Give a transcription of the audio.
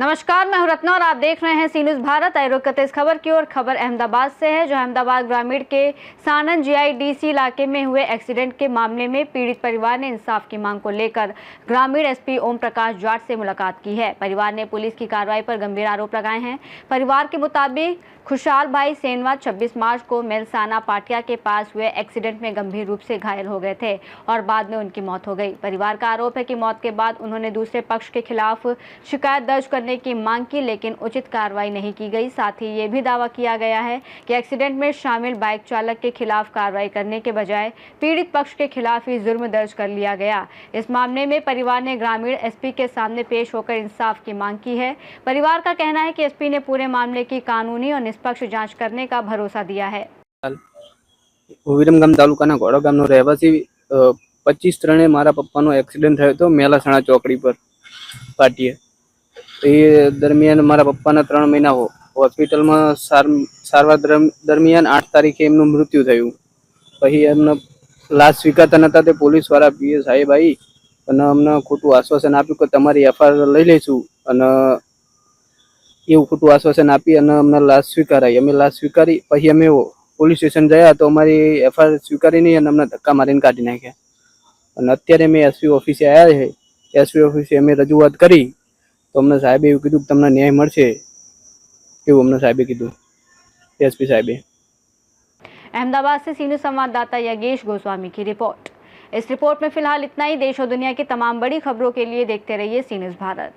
नमस्कार, मैं हूं रत्ना और आप देख रहे हैं सी न्यूज़ भारत। आइए रुक करते इस खबर की ओर। खबर अहमदाबाद से है, जो अहमदाबाद ग्रामीण के सानन जीआईडीसी इलाके में हुए एक्सीडेंट के मामले में पीड़ित परिवार ने इंसाफ की मांग को लेकर ग्रामीण एसपी ओम प्रकाश जाट से मुलाकात की है। परिवार ने पुलिस की कार्रवाई पर गंभीर आरोप लगाए हैं। परिवार के मुताबिक खुशहाल भाई सेनवा 26 मार्च को मेलसाना पाटिया के पास हुए एक्सीडेंट में गंभीर रूप से घायल हो गए थे और बाद में उनकी मौत हो गई। परिवार का आरोप है कि मौत के बाद उन्होंने दूसरे पक्ष के खिलाफ शिकायत दर्ज करने की मांग की, लेकिन उचित कार्रवाई नहीं की गई। साथ ही ये भी दावा किया गया है कि एक्सीडेंट में शामिल बाइक चालक के खिलाफ कार्रवाई करने के बजाय पीड़ित पक्ष के खिलाफ ही जुर्म दर्ज कर लिया गया। इस मामले में परिवार ने ग्रामीण एसपी के सामने पेश होकर इंसाफ की मांग की है। परिवार का कहना है कि एसपी ने पूरे मामले की कानूनी और निष्पक्ष जांच करने का भरोसा दिया है। विरमगाम तालुकाना घोड़ा गामनो રહેવાસી 25/3 મારા પપ્પાનો એક્સિડન્ટ થયો હતો મેલાસણા ચોકડી પર પાટીએ। એ દરમિયાન મારા પપ્પાના 3 મહિના હોસ્પિટલમાં સારવાર દરમિયાન 8 તારીખે એમનું મૃત્યુ થયું। પછી એમને લાશ સ્વીકારતા નતા તે પોલીસવાળા પીએ સાહેબ આવી અને અમને ખોટું આશ્વાસન આપ્યું કે તમારી એફઆઈઆર લઈ લઈશું અને એવું ખોટું આશ્વાસન આપી અને અમને લાશ સ્વીકારાઈ। અમે લાશ સ્વીકારી પછી અમે પોલીસ સ્ટેશન ગયા તો અમારી એફઆઈઆર સ્વીકારી નહીં અને અમને ધક્કા મારીને કાઢી નાખ્યા। અને અત્યારે અમે એસપી ઓફિસે આવ્યા છે। એસપી ઓફિસે અમે રજૂઆત કરી તો અમને સાહેબે એવું કીધું કે તમને ન્યાય મળશે, એવું અમને સાહેબે કીધું, एसपी साहब। अहमदाबाद से सी न्यूज़ संवाददाता योगेश गोस्वामी की रिपोर्ट। इस रिपोर्ट में फिलहाल इतना ही। देश और दुनिया की तमाम बड़ी खबरों के लिए देखते रहिए सी न्यूज़ भारत।